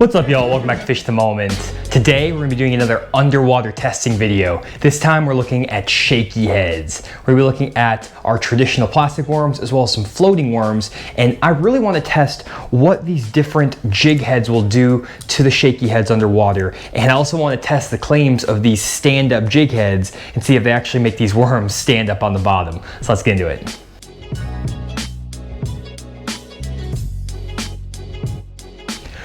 What's up, y'all? Welcome back to Fish the Moment. Today we're going to be doing another underwater testing video. This time we're looking at shaky heads. We're going to be looking at our traditional plastic worms as well as some floating worms, and I really want to test what these different jig heads will do to the shaky heads underwater, and I also want to test the claims of these stand-up jig heads and see if they actually make these worms stand up on the bottom. So let's get into it.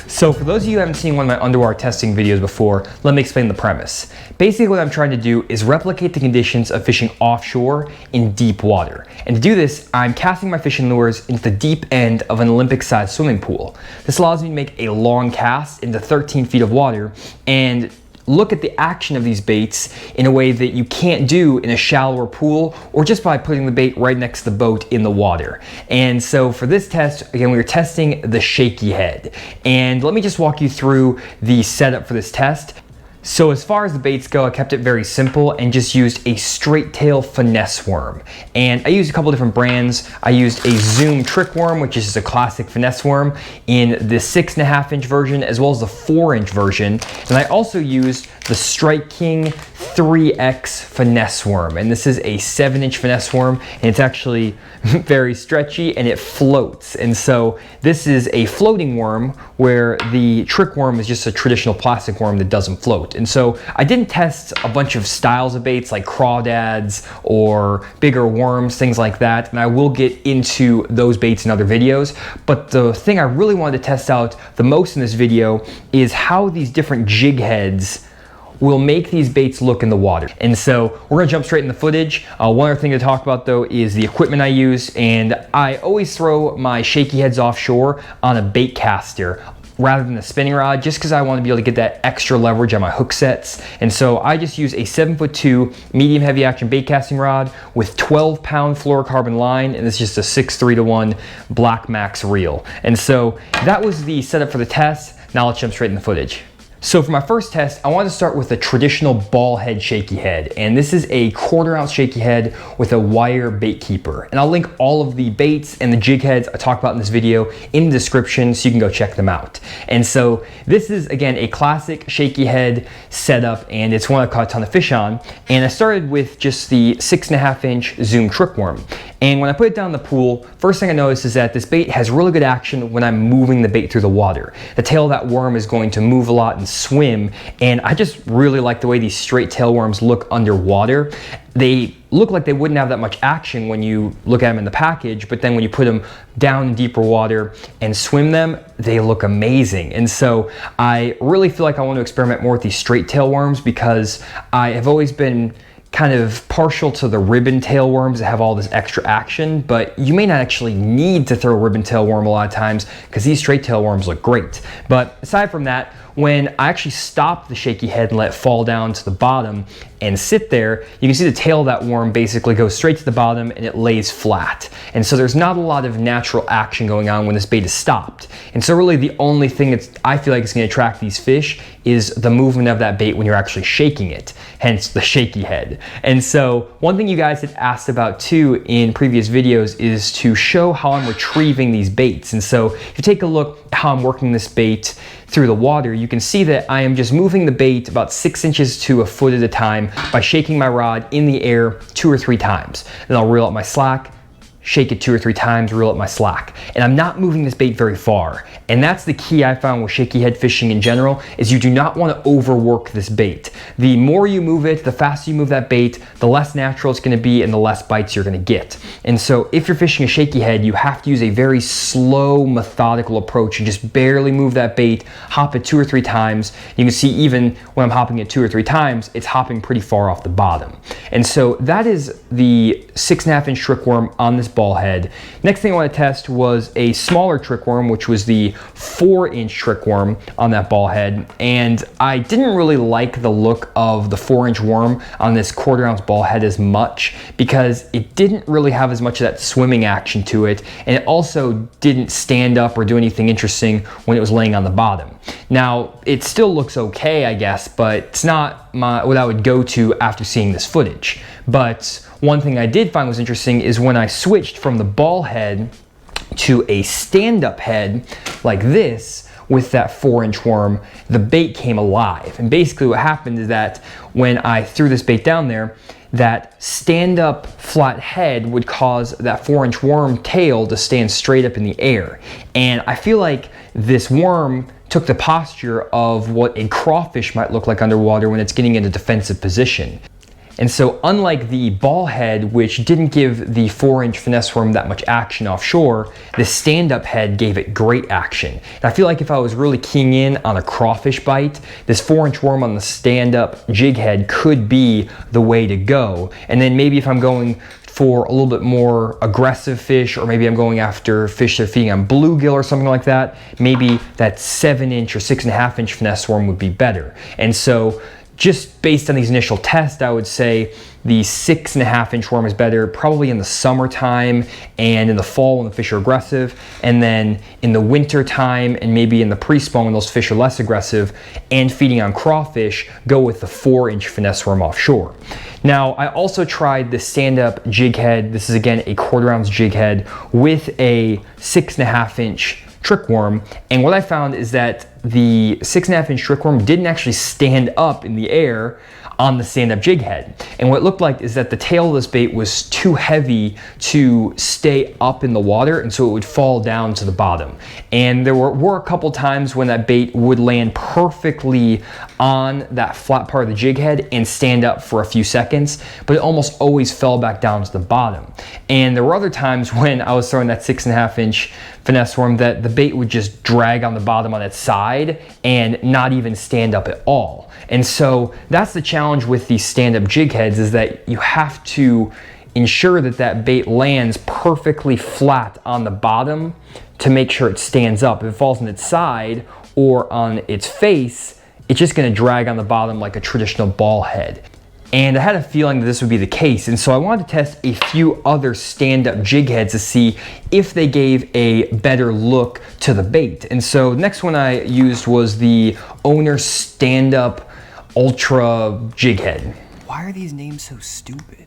So for those of you who haven't seen one of my underwater testing videos before, let me explain the premise. Basically what I'm trying to do is replicate the conditions of fishing offshore in deep water. And to do this, I'm casting my fishing lures into the deep end of an Olympic-sized swimming pool. This allows me to make a long cast into 13 feet of water and look at the action of these baits in a way that you can't do in a shallower pool or just by putting the bait right next to the boat in the water. And so for this test, again, we were testing the shaky head. And let me just walk you through the setup for this test. So as far as the baits go, I kept it very simple and just used a straight tail finesse worm. And I used a couple different brands. I used a Zoom trick worm, which is just a classic finesse worm, in the 6.5 inch version as well as the 4-inch version. And I also used the Strike King 3X finesse worm. And this is a 7-inch finesse worm, and it's actually very stretchy and it floats. And so this is a floating worm where the trick worm is just a traditional plastic worm that doesn't float. And so I didn't test a bunch of styles of baits like crawdads or bigger worms, things like that. And I will get into those baits in other videos. But the thing I really wanted to test out the most in this video is how these different jig heads will make these baits look in the water. And so we're gonna jump straight in the footage. One other thing to talk about though is the equipment I use, and I always throw my shaky heads offshore on a bait caster rather than a spinning rod, just because I want to be able to get that extra leverage on my hook sets. And so I just use a 7'2" medium heavy action bait casting rod with 12-pound fluorocarbon line, and it's just a 6:3:1 Black Max reel. And so that was the setup for the test. Now let's jump straight in the footage. So for my first test, I wanted to start with a traditional ball head shaky head. And this is a 1/4 ounce shaky head with a wire bait keeper. And I'll link all of the baits and the jig heads I talk about in this video in the description so you can go check them out. And so this is, again, a classic shaky head setup, and it's one I caught a ton of fish on. And I started with just the 6.5 inch Zoom trick worm. And when I put it down in the pool, first thing I noticed is that this bait has really good action when I'm moving the bait through the water. The tail of that worm is going to move a lot and swim, and I just really like the way these straight tail worms look underwater. They look like they wouldn't have that much action when you look at them in the package, but then when you put them down in deeper water and swim them, they look amazing. And so I really feel like I want to experiment more with these straight tail worms because I have always been kind of partial to the ribbon tail worms that have all this extra action, but you may not actually need to throw a ribbon tail worm a lot of times because these straight tail worms look great. But aside from that, when I actually stop the shaky head and let it fall down to the bottom and sit there, you can see the tail of that worm basically goes straight to the bottom and it lays flat. And so there's not a lot of natural action going on when this bait is stopped. And so really the only thing that I feel like is going to attract these fish is the movement of that bait when you're actually shaking it, hence the shaky head. And so one thing you guys had asked about too in previous videos is to show how I'm retrieving these baits. And so if you take a look at how I'm working this bait through the water, you can see that I am just moving the bait about 6 inches to a foot at a time by shaking my rod in the air 2 or 3 times. Then I'll reel up my slack, shake it 2 or 3 times, reel up my slack. And I'm not moving this bait very far. And that's the key I found with shaky head fishing in general, is you do not want to overwork this bait. The more you move it, the faster you move that bait, the less natural it's going to be and the less bites you're going to get. And so if you're fishing a shaky head, you have to use a very slow, methodical approach and just barely move that bait, hop it 2 or 3 times. You can see even when I'm hopping it 2 or 3 times, it's hopping pretty far off the bottom. And so that is the 6.5 inch trick worm on this ball head. Next thing I want to test was a smaller trick worm, which was the 4-inch trick worm on that ball head. And I didn't really like the look of the 4-inch worm on this 1/4 ounce ball head as much because it didn't really have as much of that swimming action to it, and it also didn't stand up or do anything interesting when it was laying on the bottom. Now it still looks okay, I guess, but it's not what I would go to after seeing this footage. But one thing I did find was interesting is when I switched from the ball head to a stand-up head like this, with that 4-inch worm, the bait came alive. And basically what happened is that when I threw this bait down there, that stand-up flat head would cause that 4-inch worm tail to stand straight up in the air. And I feel like this worm took the posture of what a crawfish might look like underwater when it's getting in a defensive position. And so unlike the ball head, which didn't give the 4-inch finesse worm that much action offshore, the stand-up head gave it great action. And I feel like if I was really keying in on a crawfish bite, this 4-inch worm on the stand-up jig head could be the way to go. And then maybe if I'm going for a little bit more aggressive fish, or maybe I'm going after fish that are feeding on bluegill or something like that, maybe that 7-inch or 6.5-inch finesse worm would be better. And so just based on these initial tests, I would say the 6.5-inch worm is better probably in the summertime and in the fall when the fish are aggressive, and then in the winter time and maybe in the pre-spawn when those fish are less aggressive and feeding on crawfish, go with the 4-inch finesse worm offshore. Now, I also tried the stand-up jig head. This is again a 1/4 ounce jig head with a 6.5-inch trick worm, and what I found is that the 6.5-inch trick worm didn't actually stand up in the air on the stand-up jig head. And what it looked like is that the tail of this bait was too heavy to stay up in the water, and so it would fall down to the bottom. And there were a couple times when that bait would land perfectly on that flat part of the jig head and stand up for a few seconds, but it almost always fell back down to the bottom. And there were other times when I was throwing that 6.5-inch finesse worm that the bait would just drag on the bottom on its side and not even stand up at all. And so that's the challenge with these stand-up jig heads, is that you have to ensure that that bait lands perfectly flat on the bottom to make sure it stands up. If it falls on its side or on its face, it's just gonna drag on the bottom like a traditional ball head. And I had a feeling that this would be the case, and so I wanted to test a few other stand-up jig heads to see if they gave a better look to the bait. And so the next one I used was the Owner stand-up ultra jig head. Why are these names so stupid?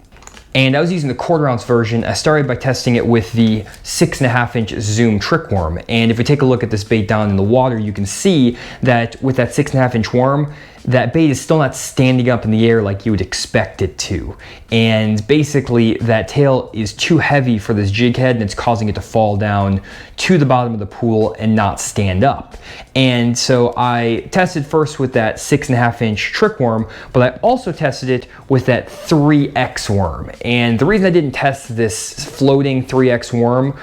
And I was using the 1/4 ounce version. I started by testing it with the 6.5-inch zoom trick worm. And if we take a look at this bait down in the water, you can see that with that 6.5-inch worm, that bait is still not standing up in the air like you would expect it to. And basically that tail is too heavy for this jig head, and it's causing it to fall down to the bottom of the pool and not stand up. And so I tested first with that 6.5-inch trick worm, but I also tested it with that 3X worm. And the reason I didn't test this floating 3X worm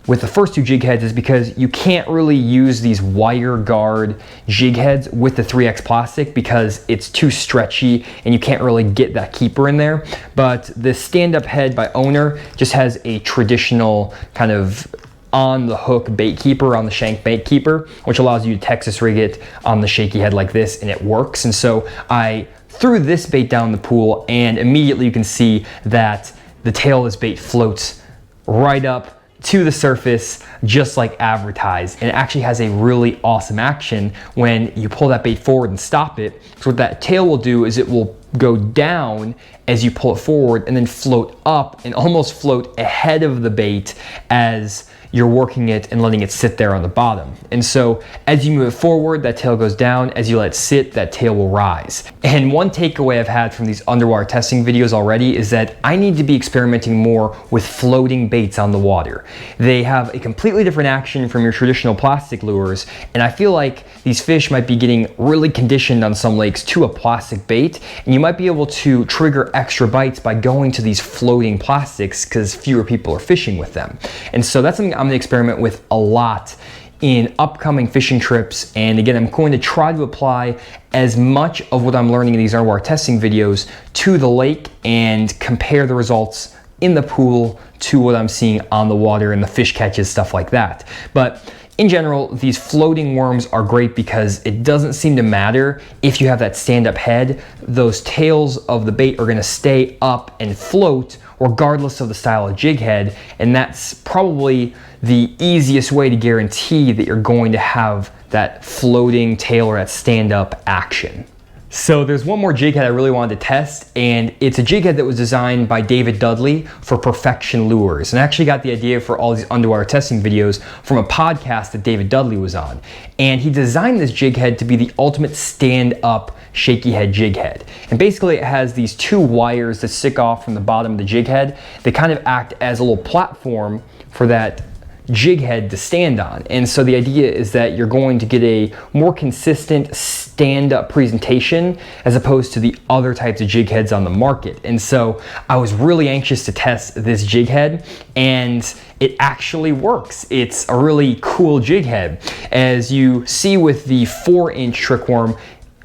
with the first two jig heads is because you can't really use these wire guard jig heads with the 3X plastic because it's too stretchy and you can't really get that keeper in there. But the stand-up head by Owner just has a traditional kind of on the hook bait keeper, on the shank bait keeper, which allows you to Texas rig it on the Shaky head like this, and it works. And so I threw this bait down the pool, and immediately you can see that the tail of this bait floats right up to the surface just like advertised, and it actually has a really awesome action when you pull that bait forward and stop it. So what that tail will do is it will go down as you pull it forward and then float up and almost float ahead of the bait as you're working it and letting it sit there on the bottom. And so as you move it forward, that tail goes down. As you let it sit, that tail will rise. And one takeaway I've had from these underwater testing videos already is that I need to be experimenting more with floating baits on the water. They have a completely different action from your traditional plastic lures, and I feel like these fish might be getting really conditioned on some lakes to a plastic bait, and you might be able to trigger extra bites by going to these floating plastics because fewer people are fishing with them. And so that's something I'm gonna experiment with a lot in upcoming fishing trips. And again, I'm going to try to apply as much of what I'm learning in these underwater testing videos to the lake and compare the results in the pool to what I'm seeing on the water and the fish catches, stuff like that. But in general, these floating worms are great because it doesn't seem to matter if you have that stand-up head. Those tails of the bait are gonna stay up and float regardless of the style of jig head, and that's probably the easiest way to guarantee that you're going to have that floating tail or that stand-up action. So there's one more jig head I really wanted to test, and it's a jig head that was designed by David Dudley for Perfection Lures. And I actually got the idea for all these underwater testing videos from a podcast that David Dudley was on. And he designed this jig head to be the ultimate stand-up shaky head jig head. And basically it has these two wires that stick off from the bottom of the jig head. They kind of act as a little platform for that jig head to stand on. And so the idea is that you're going to get a more consistent stand-up presentation as opposed to the other types of jig heads on the market. And so I was really anxious to test this jig head, and it actually works. It's a really cool jig head. As you see with the 4-inch trick worm,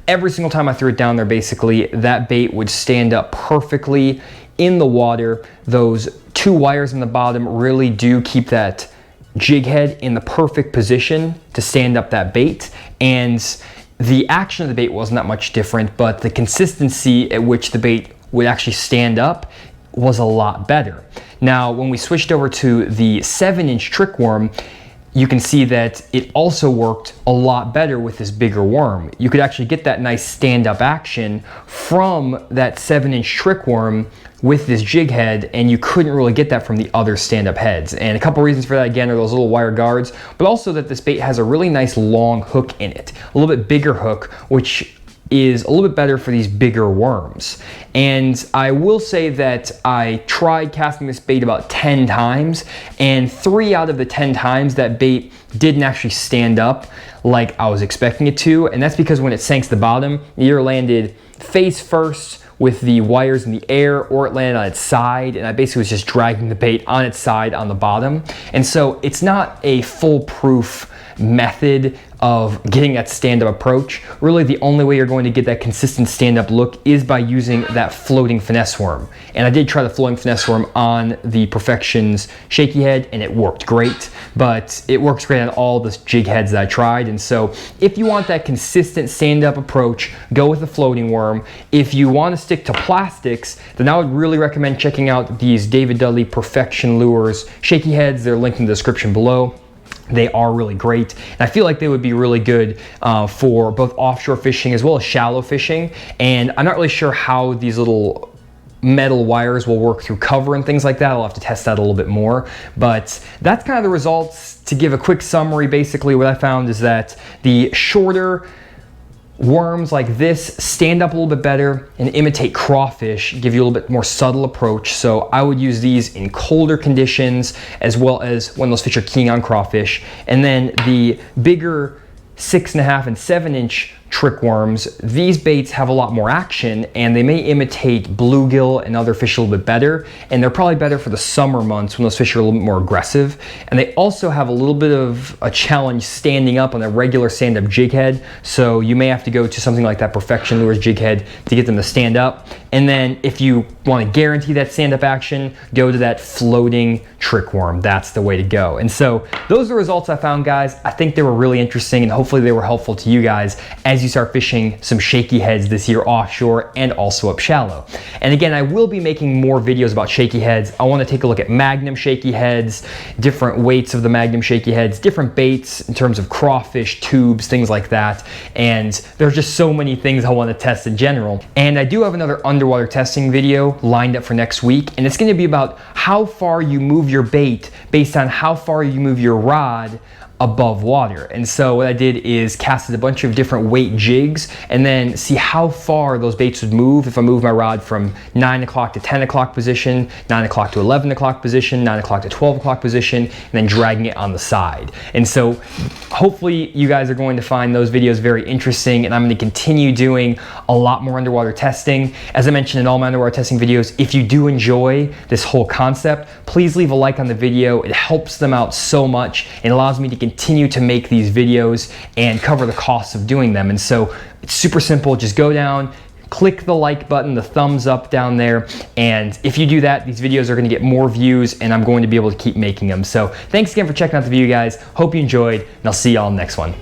every single time I threw it down there, basically that bait would stand up perfectly in the water. Those two wires on the bottom really do keep that jig head in the perfect position to stand up that bait, and the action of the bait wasn't that much different, but the consistency at which the bait would actually stand up was a lot better. Now when we switched over to the 7-inch trick worm, you can see that it also worked a lot better with this bigger worm. You could actually get that nice stand-up action from that 7-inch trick worm with this jig head, and you couldn't really get that from the other stand-up heads. And a couple reasons for that, again, are those little wire guards, but also that this bait has a really nice long hook in it, a little bit bigger hook, which is a little bit better for these bigger worms. And I will say that I tried casting this bait about 10 times, and 3 out of the 10 times that bait didn't actually stand up like I was expecting it to. And that's because when it sank to the bottom, it either landed face first with the wires in the air, or it landed on its side, and I basically was just dragging the bait on its side on the bottom. And so it's not a foolproof method of getting that stand-up approach. Really the only way you're going to get that consistent stand-up look is by using that floating finesse worm. And I did try the floating finesse worm on the Perfection's shaky head, and it worked great, but it works great on all the jig heads that I tried. And so if you want that consistent stand-up approach, go with the floating worm. If you want to stick to plastics, then I would really recommend checking out these David Dudley Perfection Lures shaky heads. They're linked in the description below. They are really great, and I feel like they would be really good for both offshore fishing as well as shallow fishing. And I'm not really sure how these little metal wires will work through cover and things like that. I'll have to test that a little bit more, but that's kind of the results. To give a quick summary, basically what I found is that the shorter worms like this stand up a little bit better and imitate crawfish, give you a little bit more subtle approach. So I would use these in colder conditions as well as when those fish are keying on crawfish. And then the bigger 6.5 and 7-inch trick worms, these baits have a lot more action, and they may imitate bluegill and other fish a little bit better, and they're probably better for the summer months when those fish are a little bit more aggressive. And they also have a little bit of a challenge standing up on a regular stand-up jig head, so you may have to go to something like that Perfection Lures jig head to get them to stand up. And then if you want to guarantee that stand-up action, go to that floating trick worm. That's the way to go. And so those are the results I found, guys. I think they were really interesting, and hopefully they were helpful to you guys as you start fishing some shaky heads this year offshore and also up shallow. And again, I will be making more videos about shaky heads. I want to take a look at Magnum shaky heads, different weights of the Magnum shaky heads, different baits in terms of crawfish, tubes, things like that. And there's just so many things I want to test in general. And I do have another underwater testing video lined up for next week, and it's going to be about how far you move your bait based on how far you move your rod above water. And so what I did is casted a bunch of different weight jigs and then see how far those baits would move if I move my rod from 9 o'clock to 10 o'clock position, 9 o'clock to 11 o'clock position, 9 o'clock to 12 o'clock position, and then dragging it on the side. And so hopefully you guys are going to find those videos very interesting, and I'm going to continue doing a lot more underwater testing. As I mentioned in all my underwater testing videos, if you do enjoy this whole concept, please leave a like on the video. It helps them out so much and allows me to continue to make these videos and cover the costs of doing them. And so it's super simple. Just go down, click the like button, the thumbs up down there, and if you do that, these videos are going to get more views, and I'm going to be able to keep making them. So thanks again for checking out the video, guys. Hope you enjoyed, and I'll see y'all in the next one.